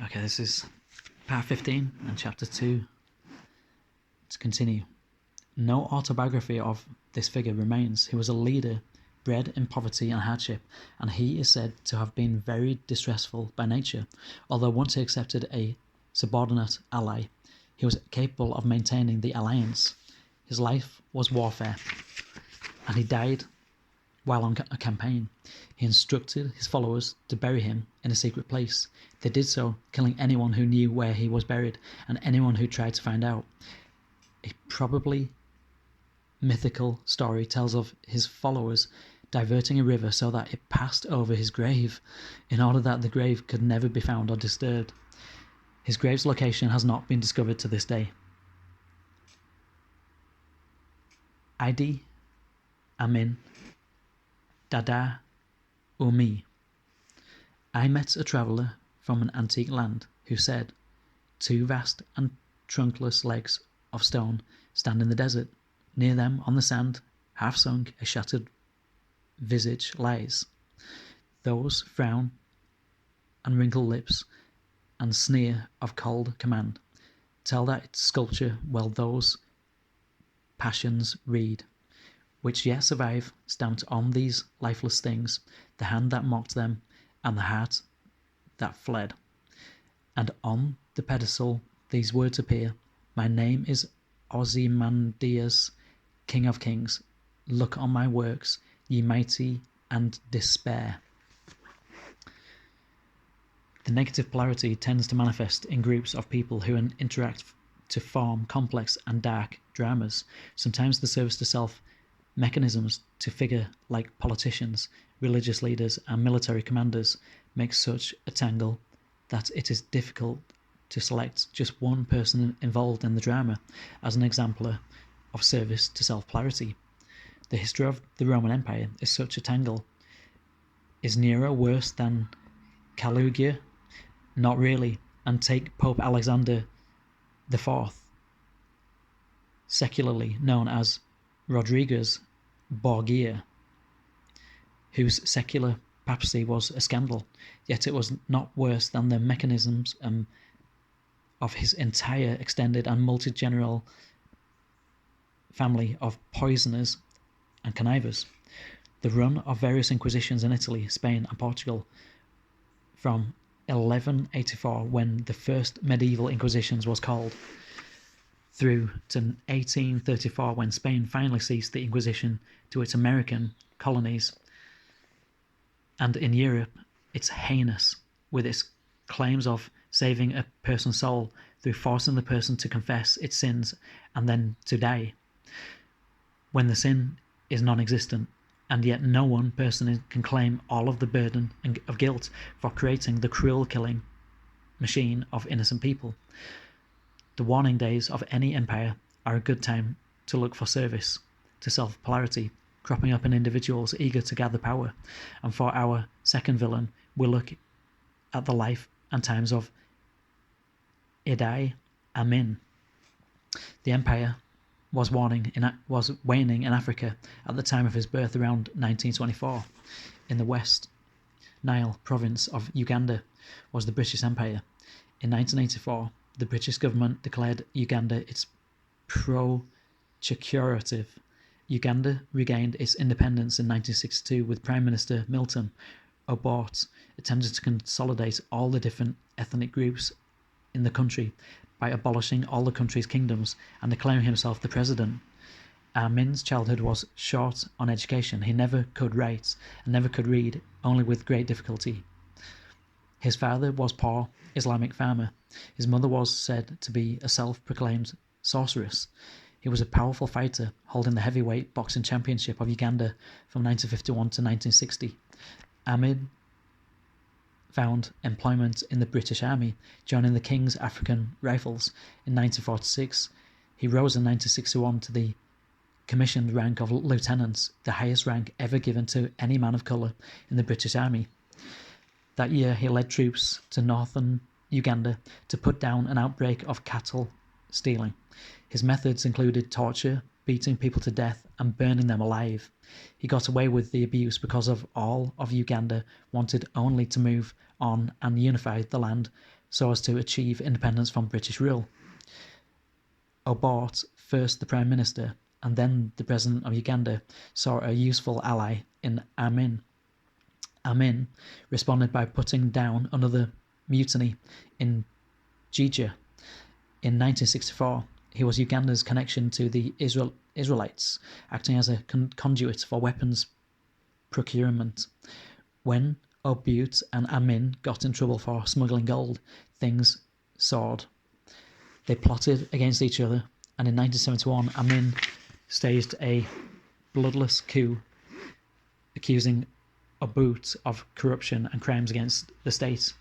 Okay, this is part 15 and chapter 2. To continue. No autobiography of this figure remains. He was a leader bred in poverty and hardship, and he is said to have been very distressful by nature. Although once he accepted a subordinate ally, he was capable of maintaining the alliance. His life was warfare, and he died while on a campaign. He instructed his followers to bury him in a secret place. They did so, killing anyone who knew where he was buried and anyone who tried to find out. A probably mythical story tells of his followers diverting a river so that it passed over his grave, in order that the grave could never be found or disturbed. His grave's location has not been discovered to this day. Idi Amin Dada Umi. I met a traveller from an antique land who said, 2 vast and trunkless legs of stone stand in the desert. Near them, on the sand, half sunk, a shattered visage lies. Those frown and wrinkle lips and sneer of cold command tell that its sculpture well those passions read, which yet survive, stamped on these lifeless things, the hand that mocked them and the heart that fled. And on the pedestal these words appear, my name is Ozymandias, King of Kings. Look on my works, ye mighty, and despair. The negative polarity tends to manifest in groups of people who interact to form complex and dark dramas. Sometimes the service to self mechanisms to figure like politicians, religious leaders, and military commanders make such a tangle that it is difficult to select just one person involved in the drama as an exemplar of service to self-polarity. The history of the Roman Empire is such a tangle. Is Nero worse than Caligula? Not really. And take Pope Alexander IV, secularly known as Rodriguez Borgia, whose secular papacy was a scandal, yet it was not worse than the mechanisms of his entire extended and multi-general family of poisoners and connivers. The run of various inquisitions in Italy, Spain, and Portugal from 1184, when the first medieval inquisitions was called, through to 1834, when Spain finally ceased the Inquisition to its American colonies. And in Europe, it's heinous, with its claims of saving a person's soul through forcing the person to confess its sins and then to die, when the sin is non-existent, and yet no one person can claim all of the burden of guilt for creating the cruel killing machine of innocent people. The warning days of any empire are a good time to look for service to self-polarity cropping up in individuals eager to gather power. And for our second villain, we'll look at the life and times of Idi Amin. The empire was waning in Africa at the time of his birth around 1924. In the West Nile province of Uganda was the British Empire. In 1984, the British government declared Uganda its pro-checurative. Uganda regained its independence in 1962 with Prime Minister Milton Obote attempting to consolidate all the different ethnic groups in the country by abolishing all the country's kingdoms and declaring himself the president. Amin's childhood was short on education. He never could write and never could read, only with great difficulty. His father was poor Islamic farmer. His mother was said to be a self-proclaimed sorceress. He was a powerful fighter, holding the heavyweight boxing championship of Uganda from 1951 to 1960. Amin found employment in the British Army, joining the King's African Rifles in 1946. He rose in 1961 to the commissioned rank of lieutenant, the highest rank ever given to any man of colour in the British Army. That year he led troops to northern Uganda to put down an outbreak of cattle stealing. His methods included torture, beating people to death and burning them alive. He got away with the abuse because of all of Uganda wanted only to move on and unify the land so as to achieve independence from British rule. Obote, first the Prime Minister and then the President of Uganda, saw a useful ally in Amin. Amin responded by putting down another mutiny in Gija. In 1964, he was Uganda's connection to the Israelites, acting as a conduit for weapons procurement. When Obote and Amin got in trouble for smuggling gold, things soared. They plotted against each other, and in 1971, Amin staged a bloodless coup, accusing Obote of corruption and crimes against the state.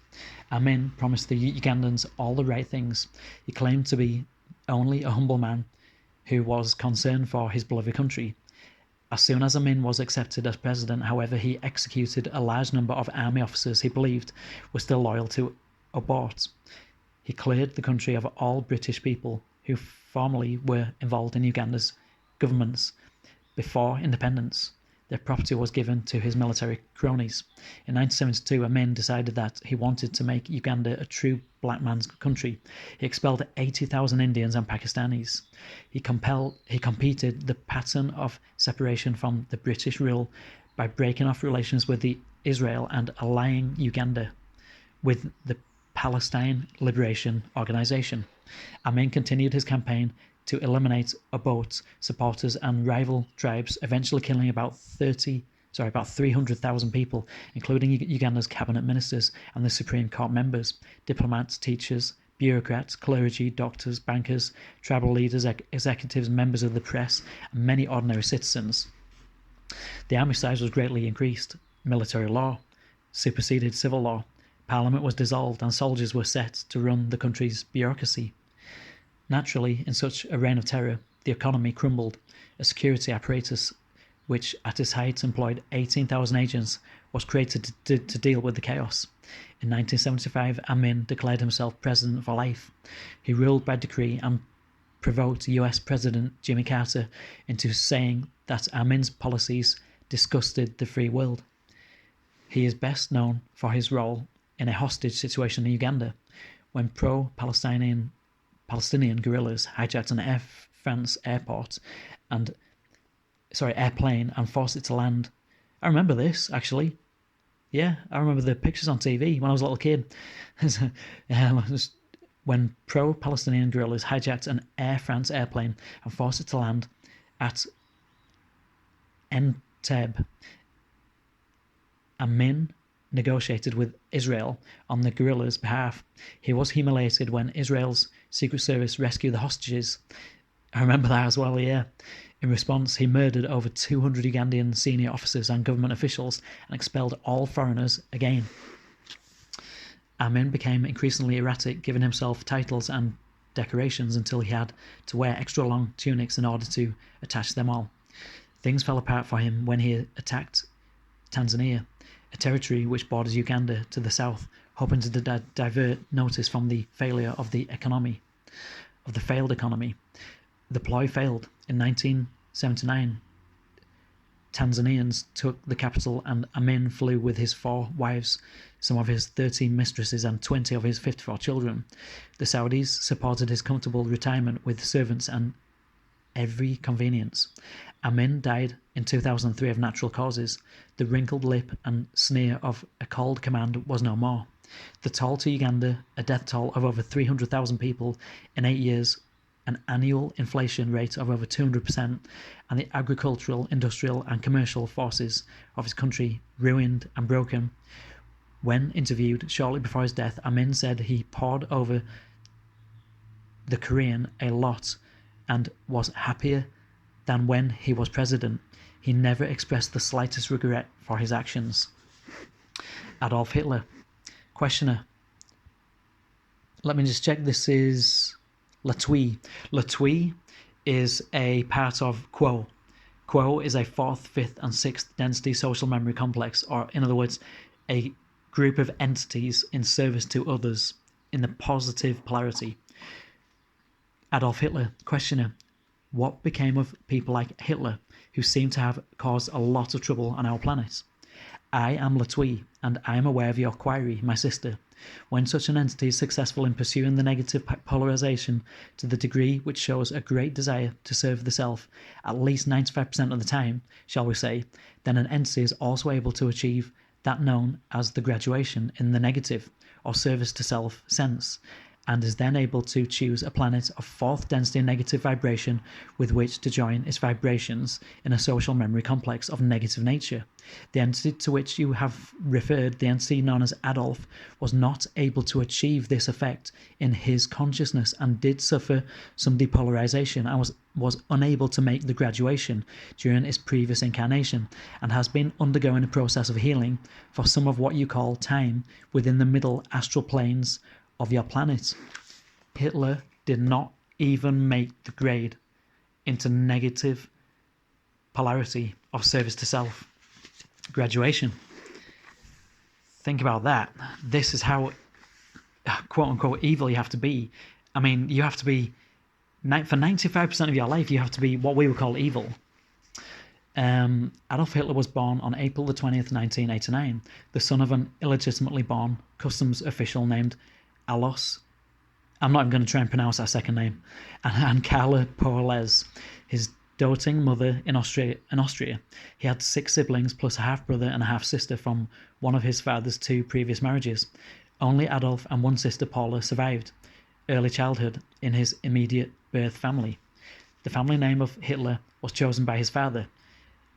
Amin promised the Ugandans all the right things. He claimed to be only a humble man who was concerned for his beloved country. As soon as Amin was accepted as president, however, he executed a large number of army officers he believed were still loyal to Obote. He cleared the country of all British people who formerly were involved in Uganda's governments before independence. Their property was given to his military cronies. In 1972, Amin decided that he wanted to make Uganda a true black man's country. He expelled 80,000 Indians and Pakistanis. He competed the pattern of separation from the British rule by breaking off relations with Israel and allying Uganda with the Palestine Liberation Organization. Amin continued his campaign to eliminate Obote's supporters and rival tribes, eventually killing about 300,000 people, including Uganda's cabinet ministers and the Supreme Court members, diplomats, teachers, bureaucrats, clergy, doctors, bankers, tribal leaders, executives, members of the press, and many ordinary citizens. The army size was greatly increased. Military law superseded civil law. Parliament was dissolved and soldiers were set to run the country's bureaucracy. Naturally, in such a reign of terror, the economy crumbled. A security apparatus, which at its height employed 18,000 agents, was created to deal with the chaos. In 1975, Amin declared himself president for life. He ruled by decree and provoked US President Jimmy Carter into saying that Amin's policies disgusted the free world. He is best known for his role in a hostage situation in Uganda, when pro-Palestinian guerrillas hijacked an Air France airplane and forced it to land. I remember this, actually. Yeah, I remember the pictures on TV when I was a little kid. When pro-Palestinian guerrillas hijacked an Air France airplane and forced it to land at Entebbe, Amin negotiated with Israel on the guerrillas' behalf. He was humiliated when Israel's Secret Service rescued the hostages. I remember that as well, yeah. In response, he murdered over 200 Ugandan senior officers and government officials and expelled all foreigners again. Amin became increasingly erratic, giving himself titles and decorations until he had to wear extra long tunics in order to attach them all. Things fell apart for him when he attacked Tanzania, a territory which borders Uganda to the south, hoping to divert notice from the failure of the failed economy. The ploy failed. In 1979, Tanzanians took the capital and Amin flew with his 4 wives, some of his 13 mistresses and 20 of his 54 children. The Saudis supported his comfortable retirement with servants and every convenience. Amin died in 2003 of natural causes. The wrinkled lip and sneer of a cold command was no more. The toll to Uganda, a death toll of over 300,000 people in 8 years, an annual inflation rate of over 200%, and the agricultural, industrial and commercial forces of his country ruined and broken. When interviewed shortly before his death, Amin said he poured over the Korean a lot and was happier than when he was president. He never expressed the slightest regret for his actions. Adolf Hitler. Questioner. Let me just check. This is Latwii. Latwii is a part of Quo. Quo is a 4th, 5th and 6th density social memory complex, or in other words, a group of entities in service to others in the positive polarity. Adolf Hitler. Questioner. What became of people like Hitler, who seem to have caused a lot of trouble on our planet? I am Latwii, and I am aware of your query, my sister. When such an entity is successful in pursuing the negative polarization to the degree which shows a great desire to serve the self, at least 95% of the time, shall we say, then an entity is also able to achieve that known as the graduation in the negative, or service to self sense, and is then able to choose a planet of fourth density negative vibration with which to join its vibrations in a social memory complex of negative nature. The entity to which you have referred, the entity known as Adolf, was not able to achieve this effect in his consciousness and did suffer some depolarization and was unable to make the graduation during his previous incarnation, and has been undergoing a process of healing for some of what you call time within the middle astral planes of your planet. Hitler did not even make the grade into negative polarity of service to self graduation. Think about that. This is how quote unquote evil you have to be. I mean, you have to be, for 95% of your life, you have to be what we would call evil. Adolf Hitler was born on April the 20th, 1989, the son of an illegitimately born customs official named Alois, I'm not even going to try and pronounce that second name, and Carla Porles, his doting mother in Austria. He had 6 siblings plus a half-brother and a half-sister from one of his father's 2 previous marriages. Only Adolf and one sister, Paula, survived early childhood in his immediate birth family. The family name of Hitler was chosen by his father,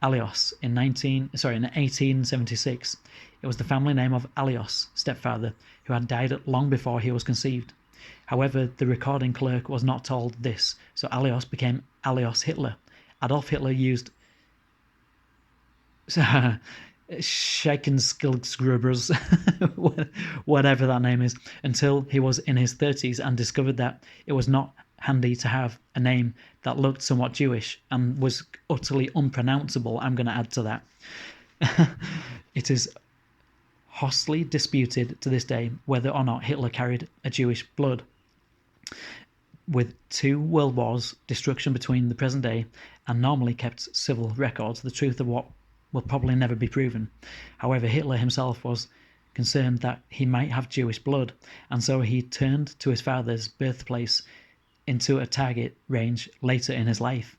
Alois, in 1876. It was the family name of Alois' stepfather, who had died long before he was conceived. However, the recording clerk was not told this, so Alois became Alois Hitler. Adolf Hitler used Scheikenskilsgrubbers, whatever that name is, until he was in his 30s and discovered that it was not handy to have a name that looked somewhat Jewish and was utterly unpronounceable. I'm going to add to that. It is hotly disputed to this day whether or not Hitler carried a Jewish blood. With 2 world wars, destruction between the present day, and normally kept civil records, the truth of what will probably never be proven. However, Hitler himself was concerned that he might have Jewish blood, and so he turned to his father's birthplace into a target range later in his life.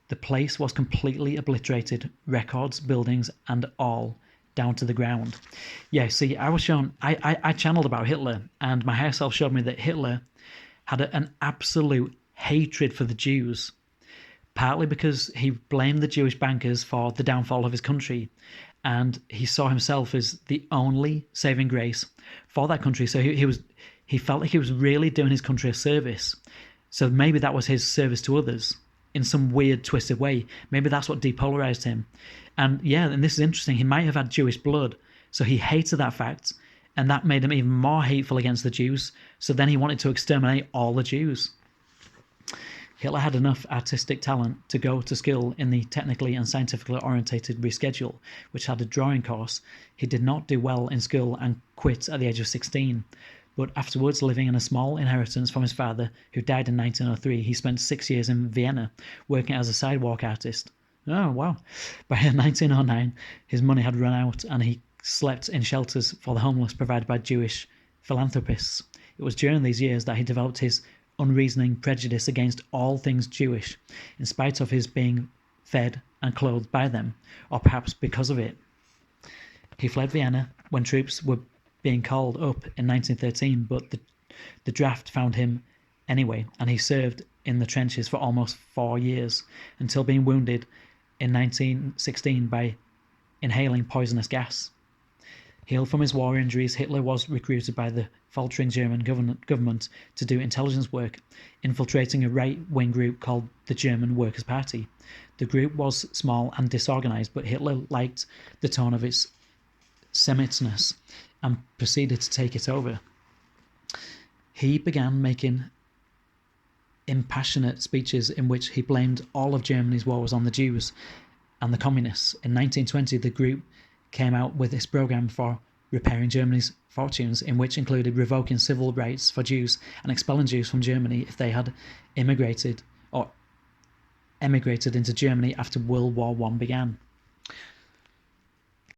The place was completely obliterated, records, buildings, and all, down to the ground. Yeah, see, I was shown, I channeled about Hitler, and my higher self showed me that Hitler had an absolute hatred for the Jews, partly because he blamed the Jewish bankers for the downfall of his country, and he saw himself as the only saving grace for that country. So he felt like he was really doing his country a service. So maybe that was his service to others in some weird, twisted way. Maybe that's what depolarized him. And yeah, and this is interesting, he might have had Jewish blood, so he hated that fact, and that made him even more hateful against the Jews, so then he wanted to exterminate all the Jews. Hitler had enough artistic talent to go to school in the technically and scientifically orientated reschedule, which had a drawing course. He did not do well in school and quit at the age of 16. But afterwards, living in a small inheritance from his father, who died in 1903, he spent 6 years in Vienna, working as a sidewalk artist. Oh, wow. By 1909, his money had run out, and he slept in shelters for the homeless provided by Jewish philanthropists. It was during these years that he developed his unreasoning prejudice against all things Jewish, in spite of his being fed and clothed by them, or perhaps because of it. He fled Vienna when troops were being called up in 1913, but the draft found him anyway, and he served in the trenches for almost 4 years, until being wounded in 1916 by inhaling poisonous gas. Healed from his war injuries, Hitler was recruited by the faltering German government to do intelligence work, infiltrating a right-wing group called the German Workers' Party. The group was small and disorganized, but Hitler liked the tone of its Semitishness and proceeded to take it over. He began making impassionate speeches in which he blamed all of Germany's woes on the Jews and the communists. In 1920, the group came out with its program for repairing Germany's fortunes, in which included revoking civil rights for Jews and expelling Jews from Germany if they had immigrated or emigrated into Germany after World War I began.